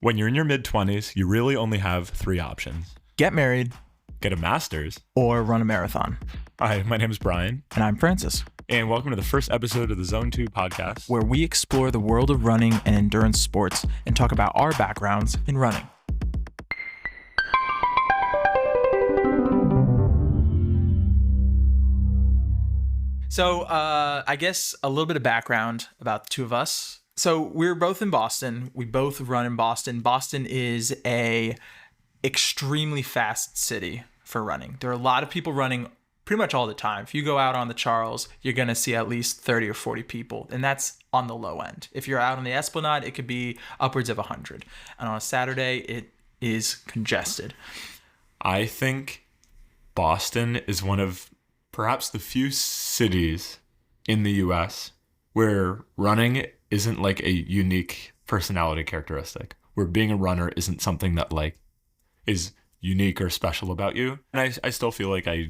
When you're in your mid-20s, you really only have three options. Get married, Get a master's, or run a marathon. Hi, my name is Brian, And I'm Francis, and welcome to the first episode of the Zone 2 podcast. where we explore the world of running and endurance sports and talk about our backgrounds in running. So I guess a little bit of background about the two of us. So we're both in Boston. We both run in Boston. Boston is a extremely fast city for running. There are a lot of people running pretty much all the time. If you go out on the Charles, you're going to see at least 30 or 40 people, and that's on the low end. If you're out on the Esplanade, it could be upwards of 100. And on a Saturday, it is congested. I think Boston is one of perhaps the few cities in the U.S. where running isn't like a unique personality characteristic, where being a runner isn't something that like is unique or special about you. And I still feel like I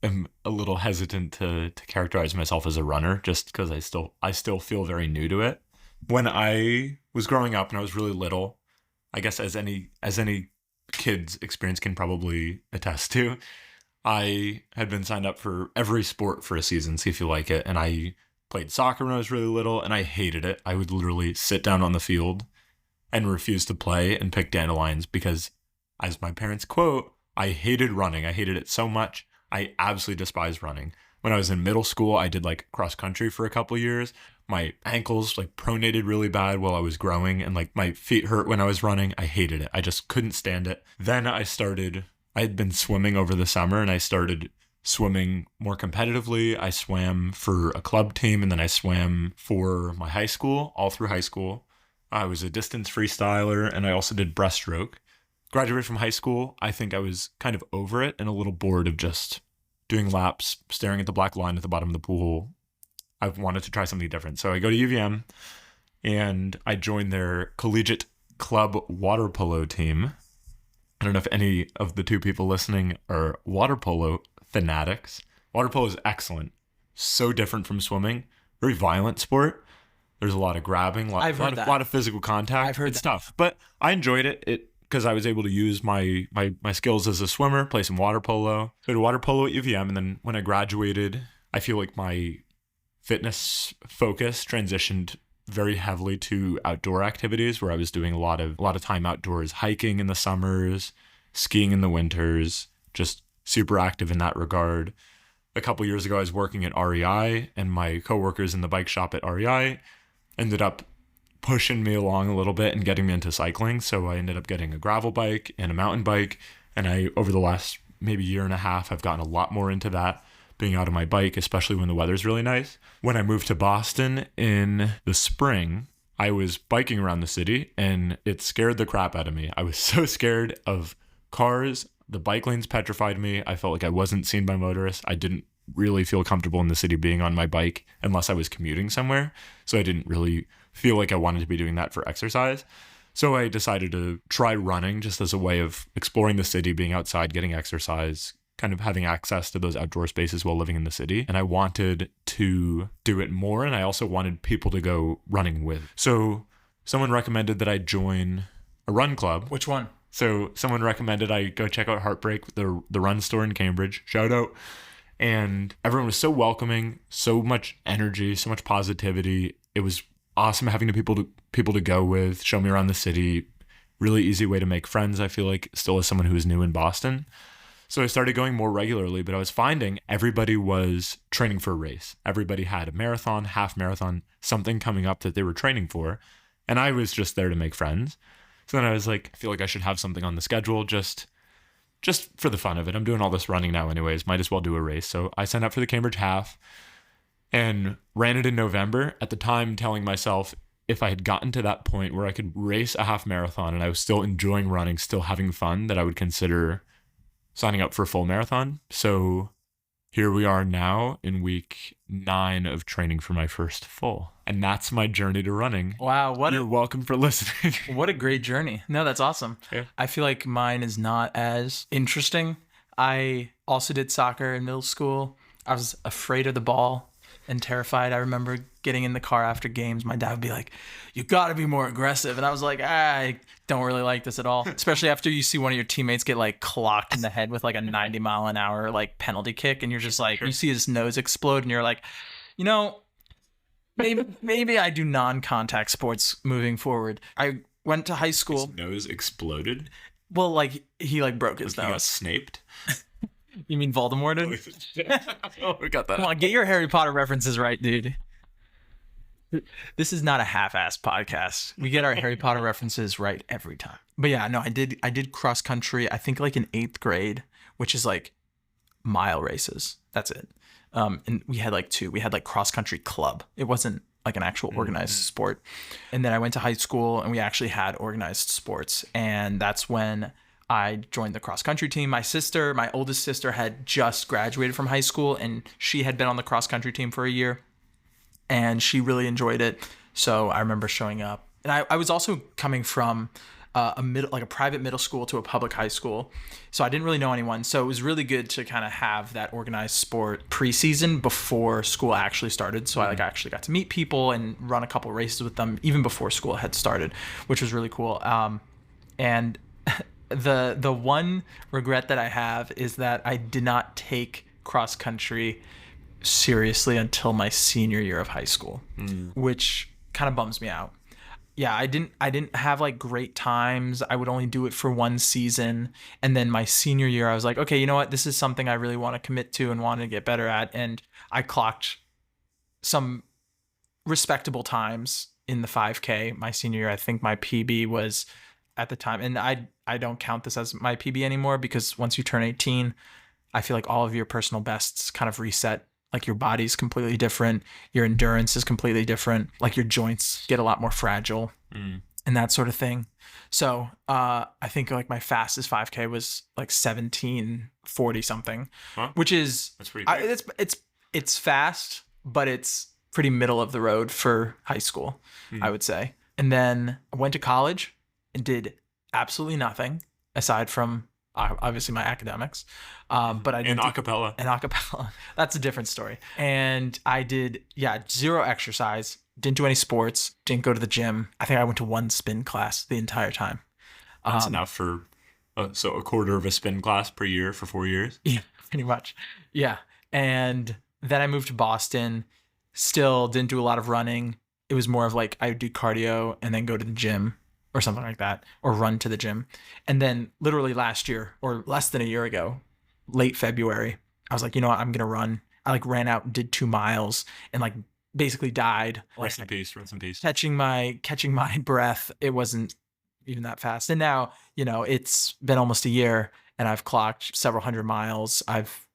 am a little hesitant to characterize myself as a runner just because I still feel very new to it. When I was growing up and I was really little, I guess as any kid's experience can probably attest to, I had been signed up for every sport for a season, see if you like it. And I played soccer when I was really little and I hated it. I would literally sit down on the field and refuse to play and pick dandelions because, as my parents quote, I hated running. I hated it so much. I absolutely despised running. When I was in middle school, I did like cross country for a couple years. My ankles like pronated really bad while I was growing and like my feet hurt when I was running. I hated it. I just couldn't stand it. Then I had been swimming over the summer and I started swimming more competitively. I swam for a club team and then I swam for my high school, all through high school. I was a distance freestyler and I also did breaststroke. Graduated from high school, I think I was kind of over it and a little bored of just doing laps, staring at the black line at the bottom of the pool. I wanted to try something different. So I go to UVM and I joined their collegiate club water polo team. I don't know if any of the two people listening are water polo fanatics. Water polo is excellent. So different from swimming. Very violent sport. There's a lot of grabbing, a lot of physical contact. I've heard it's tough, but I enjoyed it. Because I was able to use my skills as a swimmer, play some water polo. So I did water polo at UVM, and then when I graduated, I feel like my fitness focus transitioned very heavily to outdoor activities, where I was doing a lot of time outdoors, hiking in the summers, skiing in the winters, just super active in that regard. A couple years ago, I was working at REI, and my coworkers in the bike shop at REI ended up pushing me along a little bit and getting me into cycling. So I ended up getting a gravel bike and a mountain bike. And over the last maybe year and a half, I've gotten a lot more into that, being out on my bike, especially when the weather's really nice. When I moved to Boston in the spring, I was biking around the city and it scared the crap out of me. I was so scared of cars. The bike lanes petrified me. I felt like I wasn't seen by motorists. I didn't really feel comfortable in the city being on my bike unless I was commuting somewhere. So I didn't really feel like I wanted to be doing that for exercise. So I decided to try running just as a way of exploring the city, being outside, getting exercise, kind of having access to those outdoor spaces while living in the city. And I wanted to do it more. And I also wanted people to go running with. So someone recommended that I join a run club. Which one? So someone recommended I go check out Heartbreak, the run store in Cambridge. Shout out. And everyone was so welcoming, so much energy, so much positivity. It was awesome having people to go with, show me around the city. Really easy way to make friends, I feel like, still as someone who is new in Boston. So I started going more regularly, but I was finding everybody was training for a race. Everybody had a marathon, half marathon, something coming up that they were training for. And I was just there to make friends. So then I was like, I feel like I should have something on the schedule just for the fun of it. I'm doing all this running now anyways, might as well do a race. So I signed up for the Cambridge Half and ran it in November, at the time telling myself if I had gotten to that point where I could race a half marathon and I was still enjoying running, still having fun, that I would consider signing up for a full marathon. So here we are now in week 9 of training for my first full. And that's my journey to running. Wow. You're welcome for listening. What a great journey. No, that's awesome. Yeah. I feel like mine is not as interesting. I also did soccer in middle school. I was afraid of the ball. and terrified. I remember getting in the car after games. My dad would be like, "You got to be more aggressive," and I was like, "I don't really like this at all." Especially after you see one of your teammates get like clocked in the head with like a 90-mile-an-hour like penalty kick, and you're just like, you see his nose explode, and you're like, you know, maybe I do non-contact sports moving forward. I went to high school. His nose exploded. Well, like he like broke his He got nose. snaped. You mean Voldemort did? Oh, we got that. Come on, get your Harry Potter references right, dude. This is not a half-assed podcast. We get our Harry Potter references right every time. But yeah, no, I did cross country, I think like in 8th grade, which is like mile races. That's it. And we had like two. We had like cross country club. It wasn't like an actual organized sport. And then I went to high school and we actually had organized sports. And that's when I joined the cross country team. My oldest sister had just graduated from high school and she had been on the cross country team for a year and she really enjoyed it. So I remember showing up. And I was also coming from a private middle school to a public high school. So I didn't really know anyone. So it was really good to kind of have that organized sport preseason before school actually started. So I actually got to meet people and run a couple races with them even before school had started, which was really cool. And the one regret that I have is that I did not take cross country seriously until my senior year of high school, which kind of bums me out. Yeah, I didn't have like great times. I would only do it for one season. And then my senior year, I was like, okay, you know what? This is something I really want to commit to and want to get better at. And I clocked some respectable times in the 5K my senior year. I think my PB was at the time, and I don't count this as my PB anymore because once you turn 18, I feel like all of your personal bests kind of reset. Like your body's completely different. Your endurance is completely different. Like your joints get a lot more fragile and that sort of thing. So I think like my fastest 5K was like 17:40 something, which is that's pretty quick. It's fast, but it's pretty middle of the road for high school, I would say. And then I went to college and did absolutely nothing aside from obviously my academics, but I did acapella. And acapella, that's a different story. And I did, zero exercise, didn't do any sports, didn't go to the gym. I think I went to one spin class the entire time. That's enough for, so a quarter of a spin class per year for 4 years? Yeah, pretty much. Yeah. And then I moved to Boston, still didn't do a lot of running. It was more of like I would do cardio and then go to the gym or something like that, or run to the gym. And then literally last year or less than a year ago, late February, I was like, you know what, I'm going to run. I like ran out and did 2 miles and like basically died. Rest in peace. Catching my breath. It wasn't even that fast. And now, it's been almost a year and I've clocked several hundred miles. I've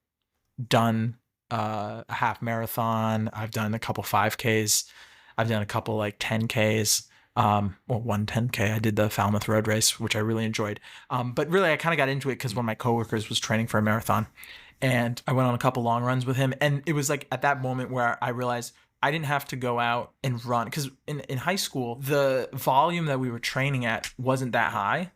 done a half marathon. I've done a couple 5Ks. I've done a couple like 10Ks. One 10K. I did the Falmouth Road Race, which I really enjoyed. But really, I kind of got into it because one of my coworkers was training for a marathon, and I went on a couple long runs with him. And it was like at that moment where I realized I didn't have to go out and run because in high school, the volume that we were training at wasn't that high.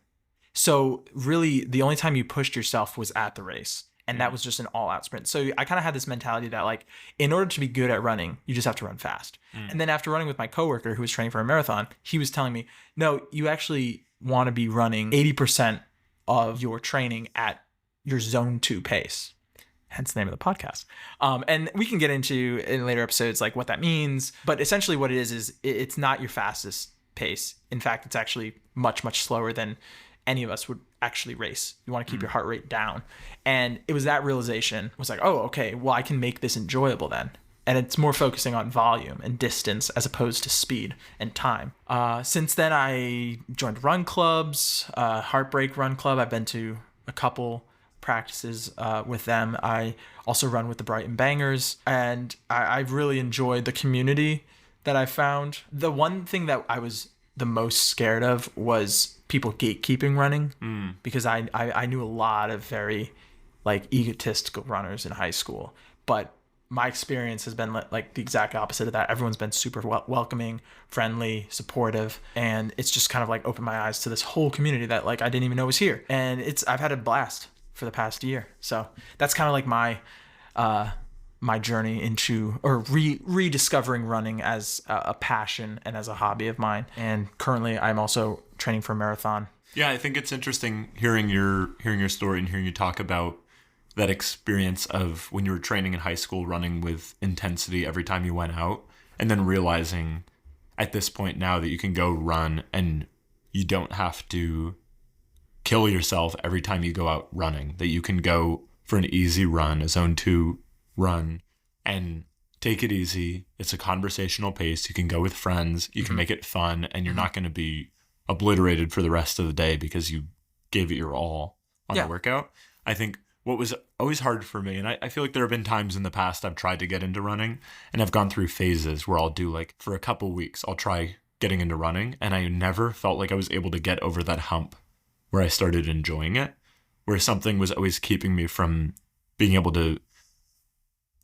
So really, the only time you pushed yourself was at the race. And that was just an all-out sprint. So I kind of had this mentality that, like, in order to be good at running, you just have to run fast. And then after running with my coworker who was training for a marathon, he was telling me, no, you actually want to be running 80% of your training at your zone 2 pace. Hence the name of the podcast. And we can get into in later episodes, like, what that means. But essentially what it is it's not your fastest pace. In fact, it's actually much, much slower than any of us would actually race. You want to keep your heart rate down. And it was that realization was like, oh, okay, well, I can make this enjoyable then. And it's more focusing on volume and distance as opposed to speed and time. Since then, I joined run clubs, Heartbreak Run Club. I've been to a couple practices with them. I also run with the Brighton Bangers. And I've really enjoyed the community that I found. The one thing that I was the most scared of was people gatekeeping running because I knew a lot of very like egotistical runners in high school, but my experience has been like the exact opposite of that. Everyone's been super welcoming, friendly, supportive, and it's just kind of like opened my eyes to this whole community that like I didn't even know was here. And I've had a blast for the past year. So that's kind of like my my journey into or rediscovering running as a passion and as a hobby of mine. And currently I'm also training for a marathon. Yeah, I think it's interesting hearing your story and hearing you talk about that experience of when you were training in high school, running with intensity every time you went out, and then realizing at this point now that you can go run and you don't have to kill yourself every time you go out running, that you can go for an easy run, a zone 2 run, and take it easy. It's a conversational pace. You can go with friends. You can make it fun, and you're not going to be obliterated for the rest of the day because you gave it your all on the workout. I think what was always hard for me, and I feel like there have been times in the past I've tried to get into running, and I've gone through phases where I'll do like for a couple weeks, I'll try getting into running, and I never felt like I was able to get over that hump where I started enjoying it, where something was always keeping me from being able to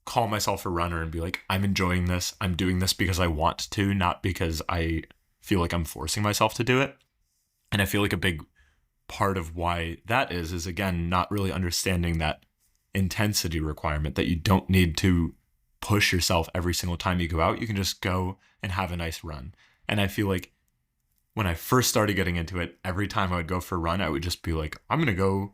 call myself a runner and be like, I'm enjoying this. I'm doing this because I want to, not because I feel like I'm forcing myself to do it. And I feel like a big part of why that is again, not really understanding that intensity requirement, that you don't need to push yourself every single time you go out. You can just go and have a nice run. And I feel like when I first started getting into it, every time I would go for a run, I would just be like, I'm going to go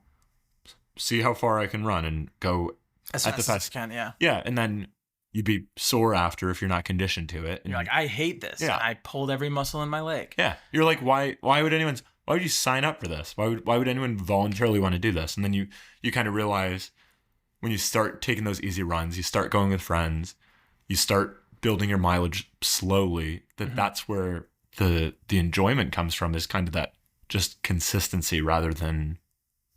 see how far I can run and go As at the fast fast as you can, yeah. Yeah, and then you'd be sore after if you're not conditioned to it. And You're like, I hate this. Yeah. And I pulled every muscle in my leg. yeah, you're like, why would you sign up for this? Why would anyone voluntarily want to do this? And then you kind of realize when you start taking those easy runs, you start going with friends, you start building your mileage slowly, that's where the enjoyment comes from, is kind of that just consistency rather than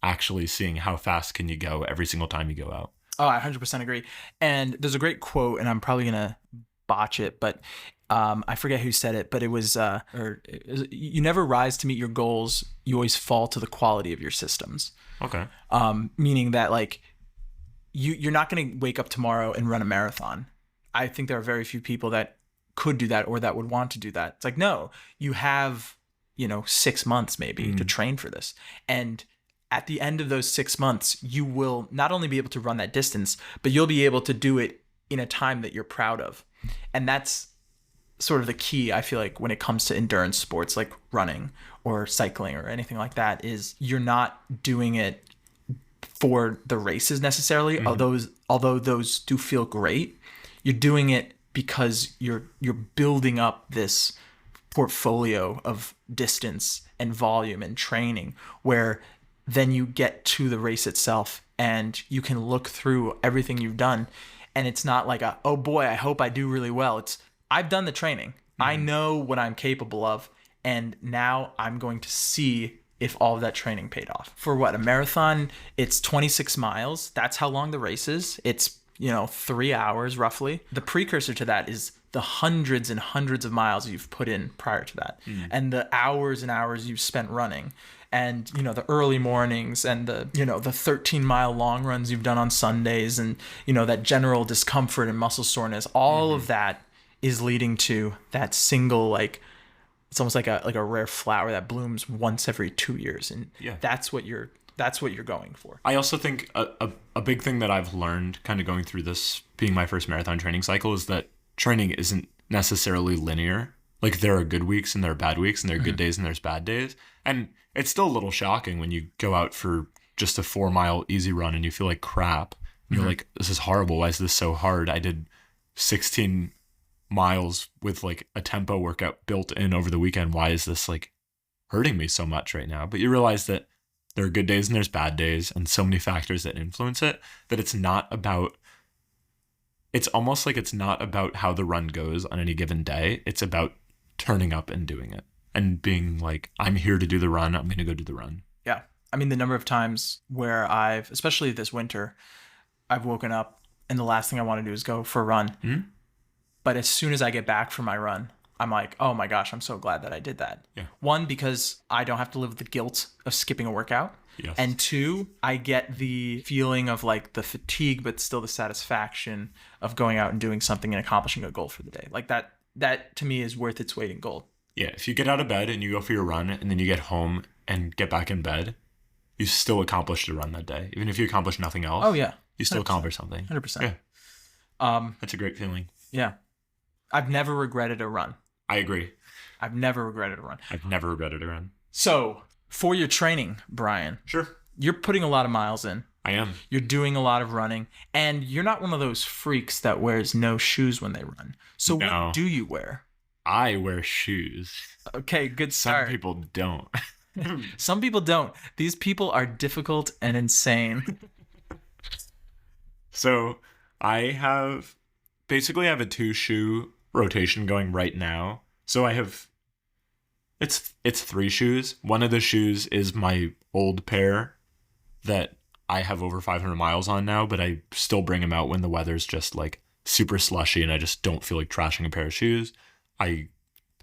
actually seeing how fast can you go every single time you go out. Oh, I 100% agree. And there's a great quote, and I'm probably going to botch it, but I forget who said it, but it was, you never rise to meet your goals. You always fall to the quality of your systems. Okay. Meaning that like you're not going to wake up tomorrow and run a marathon. I think there are very few people that could do that or that would want to do that. It's like, no, you have, 6 months maybe to train for this. And at the end of those 6 months, you will not only be able to run that distance, but you'll be able to do it in a time that you're proud of. And that's sort of the key, I feel like, when it comes to endurance sports like running or cycling or anything like that, is you're not doing it for the races necessarily, although those do feel great. You're doing it because you're building up this portfolio of distance and volume and training, where then you get to the race itself and you can look through everything you've done, and it's not like oh boy, I hope I do really well. It's, I've done the training. I know what I'm capable of, and now I'm going to see if all of that training paid off. For what, a marathon, it's 26 miles. That's how long the race is. It's 3 hours roughly. The precursor to that is the hundreds and hundreds of miles you've put in prior to that, and the hours and hours you've spent running, and the early mornings, and the 13-mile long runs you've done on Sundays, and that general discomfort and muscle soreness. All of that is leading to that single, like, it's almost like a rare flower that blooms once every 2 years, and that's what you're going for. I also think a big thing that I've learned kind of going through this being my first marathon training cycle is that training isn't necessarily linear. Like, there are good weeks and there are bad weeks, and there are good days and there's bad days. And it's still a little shocking when you go out for just a 4-mile easy run and you feel like crap. And you're like, this is horrible. Why is this so hard? I did 16 miles with like a tempo workout built in over the weekend. Why is this like hurting me so much right now? But you realize that there are good days and there's bad days, and so many factors that influence it, that it's almost like it's not about how the run goes on any given day. It's about turning up and doing it and being like, I'm here to do the run. I'm going to go do the run. Yeah. I mean, the number of times where especially this winter, I've woken up and the last thing I want to do is go for a run. Mm-hmm. But as soon as I get back from my run, I'm like, oh my gosh, I'm so glad that I did that. Yeah. One, because I don't have to live with the guilt of skipping a workout. Yes. And two, I get the feeling of like the fatigue, but still the satisfaction of going out and doing something and accomplishing a goal for the day. Like that to me is worth its weight in gold. Yeah. If you get out of bed and you go for your run and then you get home and get back in bed, you still accomplished the run that day. Even if you accomplish nothing else. Oh yeah. You still 100%. Accomplished something. 100%. Yeah. That's a great feeling. Yeah. I've never regretted a run. I agree. I've never regretted a run. I've never regretted a run. So, for your training, Brian, Sure. you're putting a lot of miles in. I am. You're doing a lot of running, and you're not one of those freaks that wears no shoes when they run. So No. what do you wear? I wear shoes. Okay, good Some start. people don't. Some people don't. These people are difficult and insane. So I have a 2-shoe rotation going right now. So I have it's 3 shoes. One of the shoes is my old pair that I have over 500 miles on now, but I still bring them out when the weather's just like super slushy and I just don't feel like trashing a pair of shoes.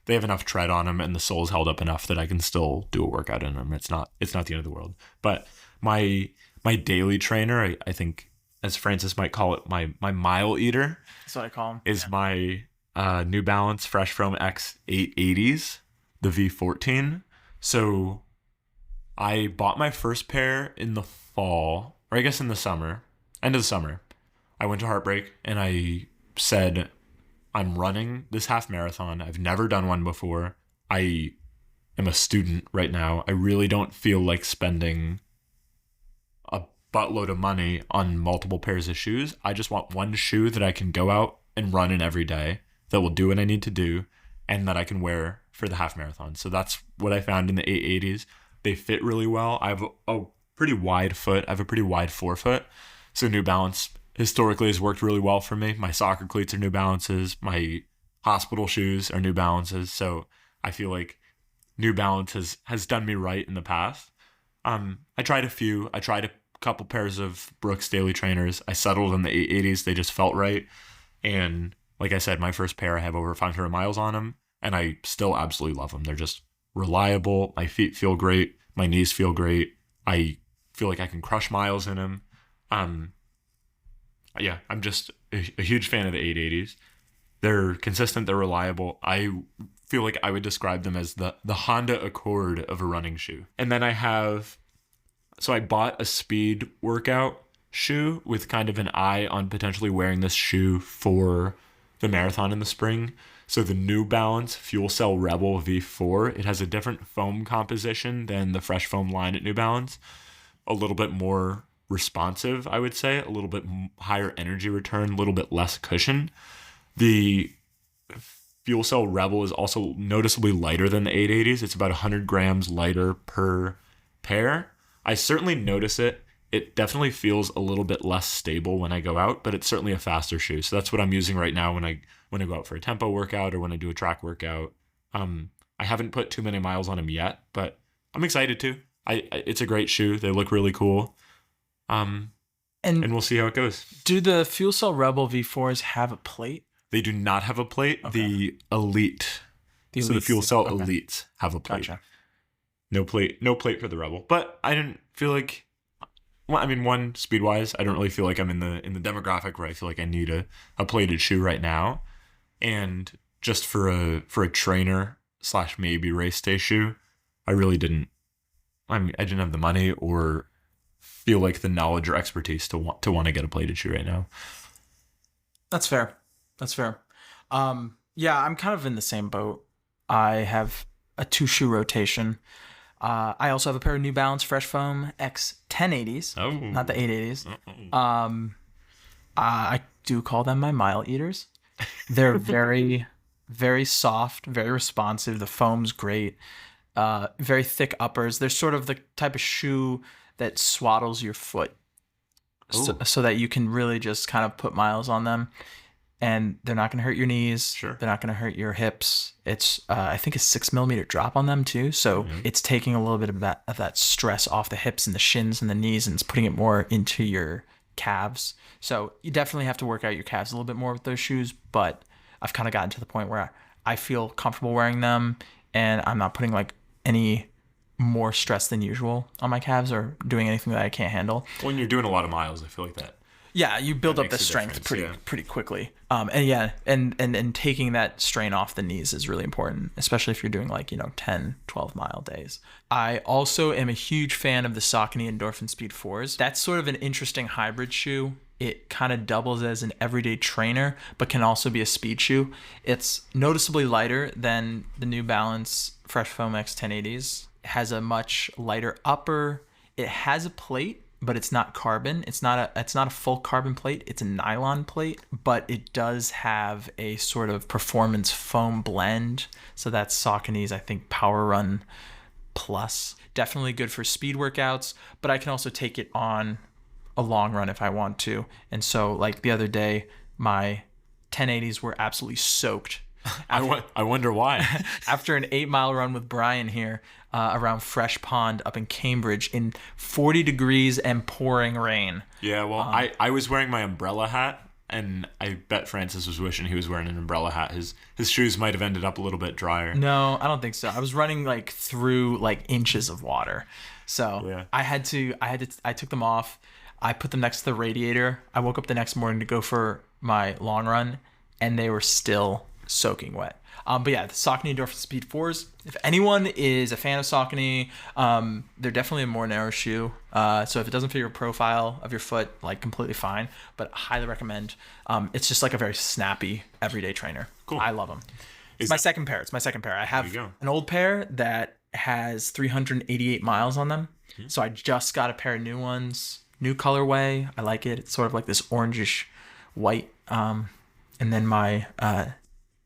They have enough tread on them and the sole's held up enough that I can still do a workout in them. It's not the end of the world. But my daily trainer, I think as Francis might call it, my mile eater, That's what I call them. is my New Balance Fresh Foam X 880s, the V14. So I bought my first pair in the fall, or I guess in the summer, end of the summer. I went to Heartbreak and I said, I'm running this half marathon. I've never done one before. I am a student right now. I really don't feel like spending a buttload of money on multiple pairs of shoes. I just want one shoe that I can go out and run in every day that will do what I need to do and that I can wear for the half marathon. So that's what I found in the 880s. They fit really well. I have a pretty wide foot. I have a pretty wide forefoot. So New Balance historically has worked really well for me. My soccer cleats are New Balances. My hospital shoes are New Balances. So I feel like New Balance has done me right in the past. I tried a few. I tried a couple pairs of Brooks Daily Trainers. I settled on the 880s. They just felt right. And like I said, my first pair, I have over 500 miles on them. And I still absolutely love them. They're just reliable. My feet feel great. My knees feel great. I feel like I can crush miles in them. Yeah, I'm just a huge fan of the 880s. They're consistent. They're reliable. I feel like I would describe them as the Honda Accord of a running shoe. And then I bought a speed workout shoe with kind of an eye on potentially wearing this shoe for the marathon in the spring. So the New Balance Fuel Cell Rebel V4, it has a different foam composition than the Fresh Foam line at New Balance. A little bit more responsive, I would say, a little bit higher energy return, a little bit less cushion. The Fuel Cell Rebel is also noticeably lighter than the 880s. It's about 100 grams lighter per pair. I certainly notice it. It definitely feels a little bit less stable when I go out, but it's certainly a faster shoe. So that's what I'm using right now when I go out for a tempo workout or when I do a track workout. I haven't put too many miles on them yet, but I'm excited to. It's a great shoe. They look really cool. And we'll see how it goes. Do the Fuel Cell Rebel V4s have a plate? They do not have a plate. Okay. The Elite. The So the Elites- Fuel Cell okay. Elites have a plate. Gotcha. No plate for the Rebel. But I didn't feel like, well, I mean, one, speed-wise, I don't really feel like I'm in the demographic where I feel like I need a plated shoe right now. And just for a trainer / maybe race day shoe, I really didn't. I didn't have the money or feel like the knowledge or expertise to want to get a plated shoe right now. That's fair. Yeah, I'm kind of in the same boat. I have a 2-shoe rotation. I also have a pair of New Balance Fresh Foam X 1080s, Oh, not the 880s. I do call them my mile eaters. They're very, very soft, very responsive. The foam's great. Very thick uppers. They're sort of the type of shoe that swaddles your foot so that you can really just kind of put miles on them. And they're not going to hurt your knees. Sure. They're not going to hurt your hips. It's, I think, a 6mm drop on them too. So it's taking a little bit of that stress off the hips and the shins and the knees, and it's putting it more into your calves. So you definitely have to work out your calves a little bit more with those shoes. But I've kind of gotten to the point where I feel comfortable wearing them, and I'm not putting like any more stress than usual on my calves or doing anything that I can't handle. When you're doing a lot of miles, I feel like that. Yeah, you build up the makes a strength difference, pretty quickly. And taking that strain off the knees is really important, especially if you're doing 10, 12 mile days. I also am a huge fan of the Saucony Endorphin Speed 4s. That's sort of an interesting hybrid shoe it kind of doubles as an everyday trainer, but can also be a speed shoe. It's noticeably lighter than the New Balance Fresh Foam X 1080s. It has a much lighter upper. It has a plate, but it's not carbon. It's not a full carbon plate. It's a nylon plate, but it does have a sort of performance foam blend. So that's Saucony's, I think, Power Run Plus. Definitely good for speed workouts, but I can also take it on a long run if I want to. And so like the other day, my 1080s were absolutely soaked. I wonder why. After an 8-mile run with Brian here around Fresh Pond up in Cambridge in 40 degrees and pouring rain. Yeah, well, I was wearing my umbrella hat, and I bet Francis was wishing he was wearing an umbrella hat. His shoes might have ended up a little bit drier. No, I don't think so. I was running like through like inches of water. So yeah. I took them off. I put them next to the radiator. I woke up the next morning to go for my long run, and they were still soaking wet. But yeah, the Saucony Endorphin Speed 4s. If anyone is a fan of Saucony, they're definitely a more narrow shoe. So if it doesn't fit your profile of your foot, like completely fine. But I highly recommend. It's just like a very snappy everyday trainer. Cool. I love them. It's my second pair. I have an old pair that has 388 miles on them. Mm-hmm. So I just got a pair of new ones. New colorway. I like it. It's sort of like this orangish white. And then my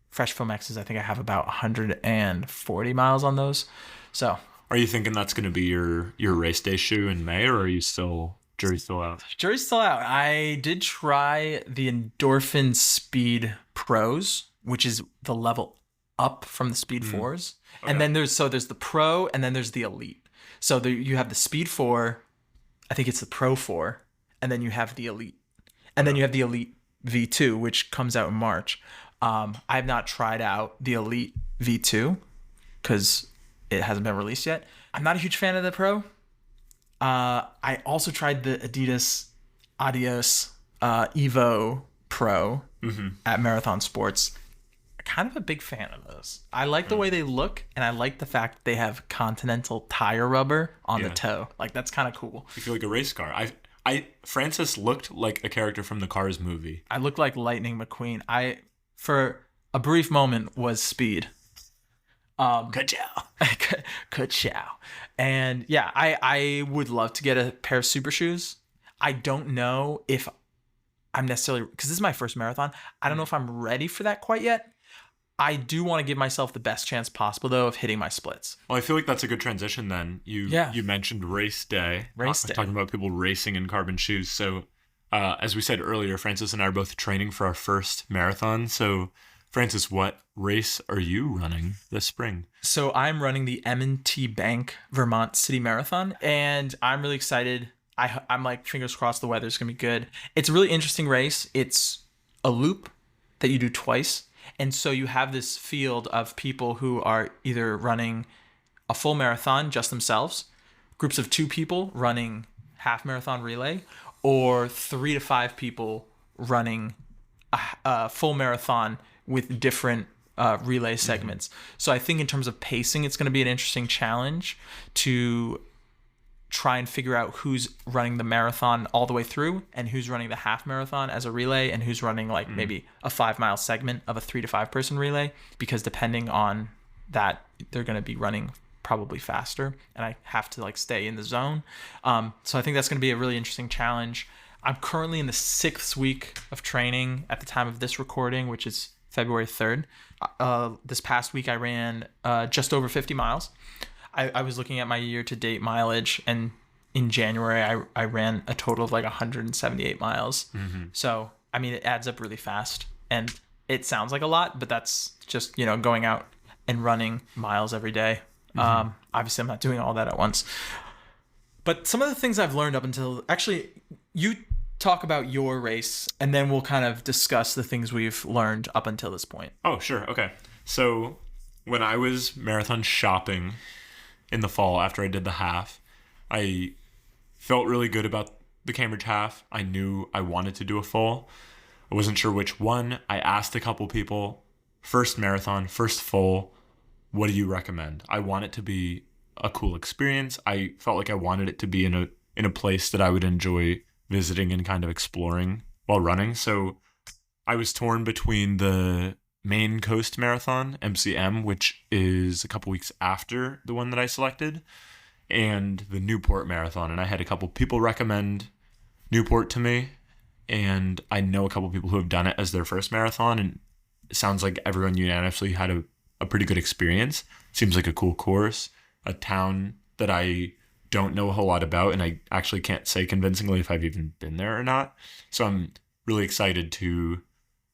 Fresh Foam X's, I think I have about 140 miles on those. So, are you thinking that's going to be your race day shoe in May, or are you jury's still out? Jury's still out. I did try the Endorphin Speed Pros, which is the level up from the Speed 4s. Okay. And then there's the Pro, and then there's the Elite. So you have the Speed 4, I think it's the Pro 4, and then you have the Elite. And then you have the Elite V2, which comes out in March. I have not tried out the Elite V2 because it hasn't been released yet. I'm not a huge fan of the Pro. I also tried the Adidas Adios Evo Pro at Marathon Sports. Kind of a big fan of those. I like the way they look, and I like the fact that they have Continental tire rubber on the toe. Like, that's kind of cool. You feel like a race car. Francis looked like a character from the Cars movie. I looked like Lightning McQueen. I, for a brief moment, was Speed. Ka-chow. Ka-chow. And yeah, I would love to get a pair of super shoes. I don't know if I'm necessarily, because this is my first marathon, I don't know if I'm ready for that quite yet. I do want to give myself the best chance possible, though, of hitting my splits. Well, I feel like that's a good transition then. You mentioned race day. Talking about people racing in carbon shoes. So as we said earlier, Francis and I are both training for our first marathon. So Francis, what race are you running this spring? So I'm running the M&T Vermont City Marathon, and I'm really excited. I'm like, fingers crossed the weather's going to be good. It's a really interesting race. It's a loop that you do twice. And so you have this field of people who are either running a full marathon just themselves, groups of 2 people running half marathon relay, or 3 to 5 people running a full marathon with different relay segments. So I think in terms of pacing, it's going to be an interesting challenge to try and figure out who's running the marathon all the way through and who's running the half marathon as a relay and who's running like maybe a 5-mile segment of a 3 to 5 person relay, because depending on that, they're going to be running probably faster and I have to like stay in the zone. So I think that's going to be a really interesting challenge. I'm currently in the 6th week of training at the time of this recording, which is February 3rd. This past week I ran just over 50 miles. I was looking at my year-to-date mileage, and in January, I ran a total of like 178 miles. So, I mean, it adds up really fast, and it sounds like a lot, but that's just, going out and running miles every day. Obviously, I'm not doing all that at once. But some of the things I've learned up until... Actually, you talk about your race, and then we'll kind of discuss the things we've learned up until this point. Oh, sure. Okay. So, when I was marathon shopping in the fall after I did the half, I felt really good about the Cambridge half. I knew I wanted to do a full. I wasn't sure which one. I asked a couple people, first marathon, first full, what do you recommend? I want it to be a cool experience. I felt like I wanted it to be in a place that I would enjoy visiting and kind of exploring while running. So I was torn between the Maine Coast Marathon, MCM, which is a couple weeks after the one that I selected, and the Newport Marathon. And I had a couple people recommend Newport to me, and I know a couple people who have done it as their first marathon, and it sounds like everyone unanimously had a pretty good experience. Seems like a cool course, a town that I don't know a whole lot about, and I actually can't say convincingly if I've even been there or not. So I'm really excited to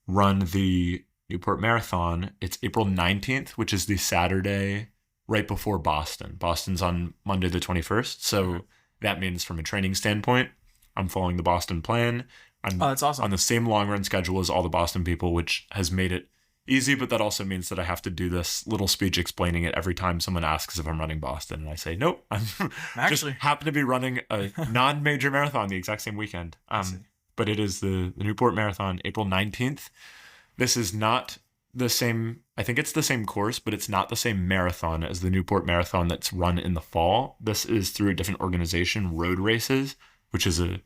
run the Newport Marathon. It's April 19th, which is the Saturday right before Boston. Boston's on Monday the 21st. So that means from a training standpoint, I'm following the Boston plan. I'm that's awesome. on the same long run schedule as all the Boston people, which has made it easy, but that also means that I have to do this little speech explaining it every time someone asks if I'm running Boston. And I say, nope, I'm Actually, just happen to be running a non-major marathon the exact same weekend. But it is the Newport Marathon, April 19th. This is not the same, I think it's the same course, but it's not the same marathon as the Newport Marathon that's run in the fall. This is through a different organization, Road Races, which is a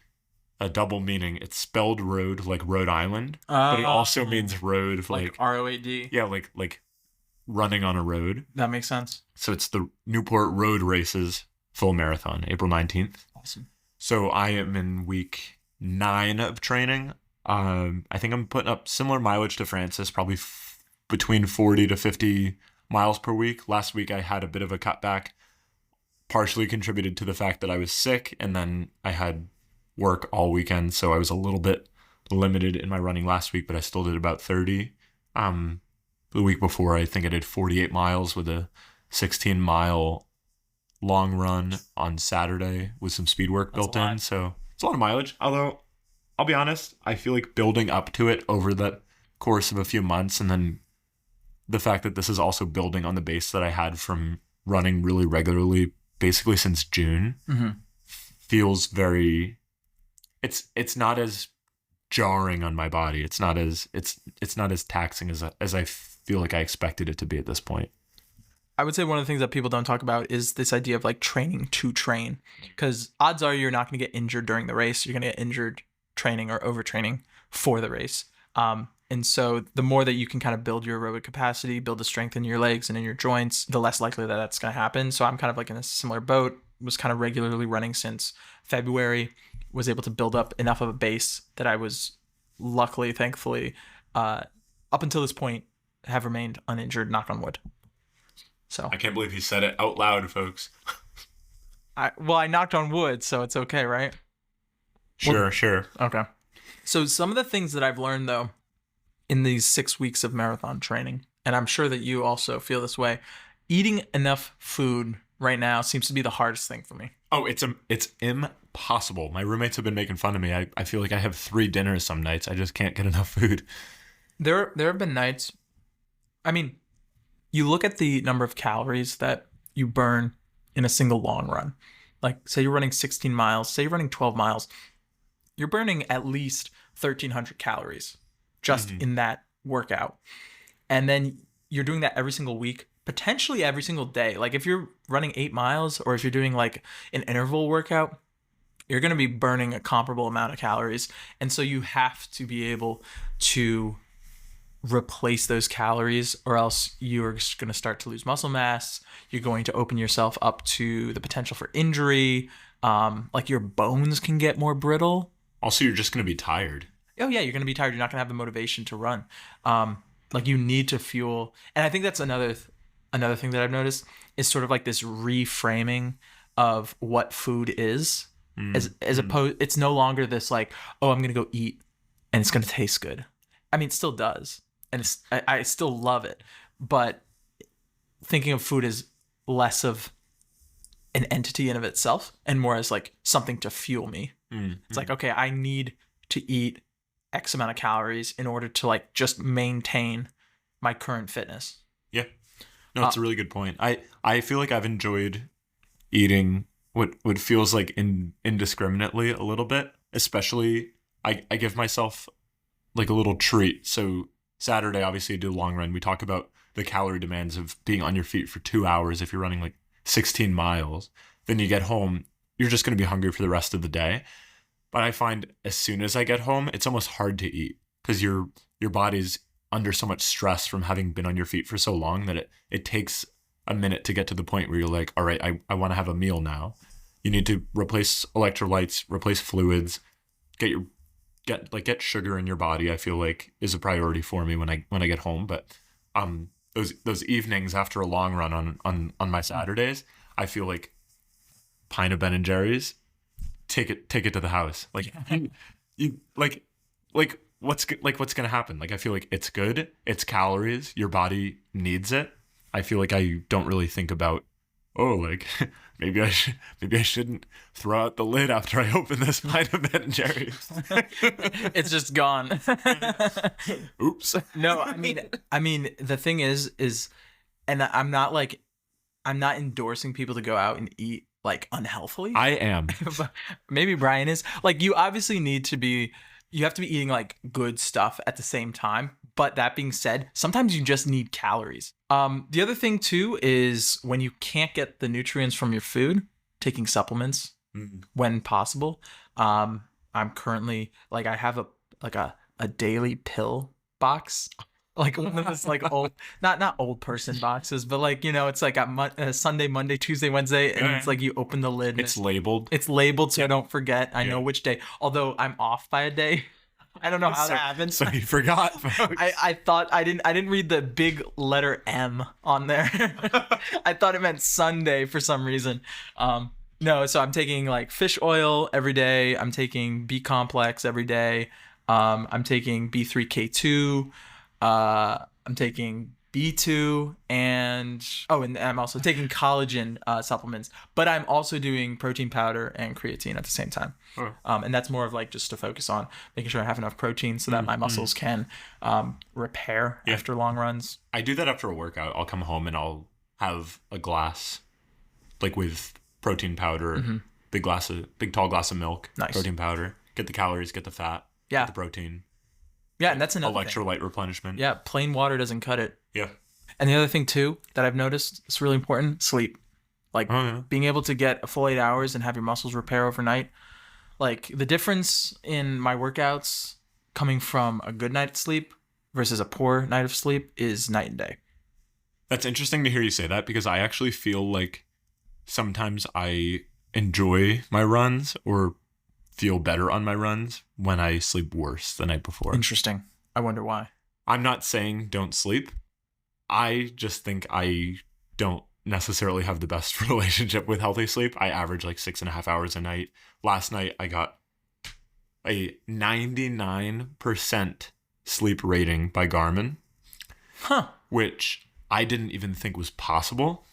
double meaning. It's spelled road like Rhode Island, but it also means road like ROAD. Yeah, like running on a road. That makes sense. So it's the Newport Road Races full marathon, April 19th. Awesome. So I am in week 9 of training. I think I'm putting up similar mileage to Francis, probably between 40 to 50 miles per week. Last week I had a bit of a cutback, partially contributed to the fact that I was sick, and then I had work all weekend, so I was a little bit limited in my running last week, but I still did about 30. The week before, I think I did 48 miles with a 16-mile long run on Saturday with some speed work built in. So it's a lot of mileage. Although, I'll be honest, I feel like building up to it over the course of a few months, and then the fact that this is also building on the base that I had from running really regularly, basically since June, feels very... It's not as jarring on my body. It's not as taxing as I feel like I expected it to be at this point. I would say one of the things that people don't talk about is this idea of like training to train, because odds are you're not going to get injured during the race. You're going to get injured training or overtraining for the race. And so the more that you can kind of build your aerobic capacity, build the strength in your legs and in your joints, the less likely that that's going to happen. So I'm kind of like in a similar boat, was kind of regularly running since February, was able to build up enough of a base that I was luckily, thankfully, up until this point, have remained uninjured, knock on wood. So I can't believe he said it out loud, folks. I knocked on wood, so it's okay, right? Sure. Okay. So some of the things that I've learned, though, in these 6 weeks of marathon training, and I'm sure that you also feel this way, eating enough food right now seems to be the hardest thing for me. Oh, it's impossible. My roommates have been making fun of me. I feel like I have 3 dinners some nights. I just can't get enough food. There have been nights, I mean, you look at the number of calories that you burn in a single long run. Like, say you're running 16 miles, say you're running 12 miles, you're burning at least 1,300 calories just in that workout. And then you're doing that every single week, potentially every single day. Like if you're running 8 miles or if you're doing like an interval workout, you're going to be burning a comparable amount of calories. And so you have to be able to replace those calories, or else you're just going to start to lose muscle mass. You're going to open yourself up to the potential for injury. Like your bones can get more brittle. Also, you're just going to be tired. Oh yeah, you're going to be tired. You're not going to have the motivation to run. Like you need to fuel. And I think that's another thing that I've noticed is sort of like this reframing of what food is. As opposed, it's no longer this like, oh, I'm going to go eat and it's going to taste good. I mean, it still does. And I still love it. But thinking of food as less of an entity in of itself and more as like something to fuel me. It's like, okay, I need to eat X amount of calories in order to like just maintain my current fitness. Yeah. No, it's a really good point. I feel like I've enjoyed eating what feels like indiscriminately a little bit, especially I give myself like a little treat. So Saturday, obviously I do a long run. We talk about the calorie demands of being on your feet for 2 hours. If you're running like 16 miles, then you get home, you're just going to be hungry for the rest of the day. But I find as soon as I get home, it's almost hard to eat because your body's under so much stress from having been on your feet for so long that it takes a minute to get to the point where you're like, all right, I want to have a meal now. You need to replace electrolytes, replace fluids, get sugar in your body. I feel like is a priority for me when I get home. But those evenings after a long run on my Saturdays, I feel like pint of Ben and Jerry's, take it to the house. Like you what's gonna happen? Like I feel like it's good. It's calories. Your body needs it. I feel like I don't really think about, oh, like maybe I shouldn't throw out the lid after I open this pint of Ben and Jerry's. It's just gone. Oops. No, I mean the thing is, and I'm not endorsing people to go out and eat like unhealthily. I am. Maybe Brian is. Like you obviously you have to be eating like good stuff at the same time. But that being said, sometimes you just need calories. The other thing too is when you can't get the nutrients from your food, taking supplements when possible. I'm currently like I have a daily pill box, like one of those like old not old person boxes, but like it's like Sunday, Monday, Tuesday, Wednesday, and it's like you open the lid. It's labeled. It's labeled so I don't forget. I know which day. Although I'm off by a day. I don't know how that happened. So you forgot, folks. I thought I didn't read the big letter M on there. I thought it meant Sunday for some reason. No, so I'm taking like fish oil every day. I'm taking B complex every day. I'm taking B3K2. I'm taking B2 and I'm also taking collagen supplements, but I'm also doing protein powder and creatine at the same time. And that's more of like just to focus on making sure I have enough protein so that my muscles can repair after long runs. I do that after a workout. I'll come home and I'll have a glass like with protein powder, big tall glass of milk, protein powder, get the calories, get the fat, get the protein. Yeah, and that's another electrolyte replenishment. Yeah, plain water doesn't cut it. Yeah. And the other thing too that I've noticed is really important, sleep. Like being able to get a full 8 hours and have your muscles repair overnight. Like the difference in my workouts coming from a good night's sleep versus a poor night of sleep is night and day. That's interesting to hear you say that because I actually feel like sometimes I enjoy my runs or feel better on my runs when I sleep worse the night before. Interesting. I wonder why. I'm not saying don't sleep. I just think I don't necessarily have the best relationship with healthy sleep. I average like 6.5 hours a night. Last night I got a 99% sleep rating by Garmin, which I didn't even think was possible.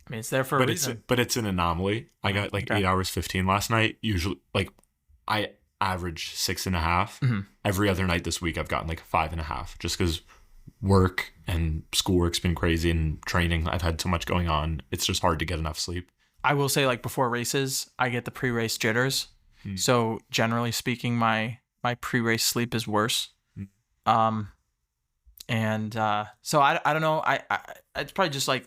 I mean, it's there for a reason. But it's an anomaly. I got like 8 hours 15 last night. Usually, like I average 6.5. Every other night this week, I've gotten like 5.5, just because work and schoolwork's been crazy and training. I've had so much going on. It's just hard to get enough sleep. I will say, like before races, I get the pre-race jitters. So generally speaking, my pre-race sleep is worse. So I don't know. I it's probably just like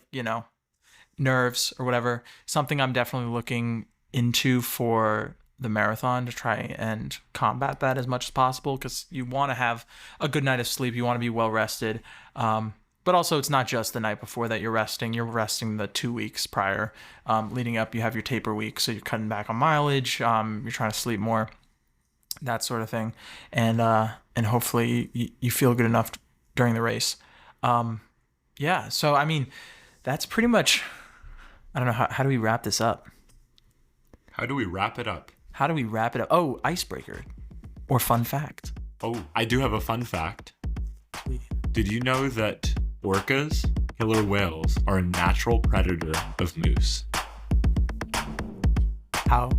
nerves or whatever. Something I'm definitely looking into for the marathon to try and combat that as much as possible, because you want to have a good night of sleep. You want to be well rested. But also it's not just the night before that you're resting. You're resting the 2 weeks prior. Leading up, you have your taper week. So you're cutting back on mileage. You're trying to sleep more, that sort of thing. And hopefully you feel good enough during the race. Yeah. So, I mean, that's pretty much, I don't know. How do we wrap this up? How do we wrap it up? How do we wrap it up? Oh, icebreaker or fun fact. Oh, I do have a fun fact. Did you know that orcas, killer whales, are a natural predator of moose? How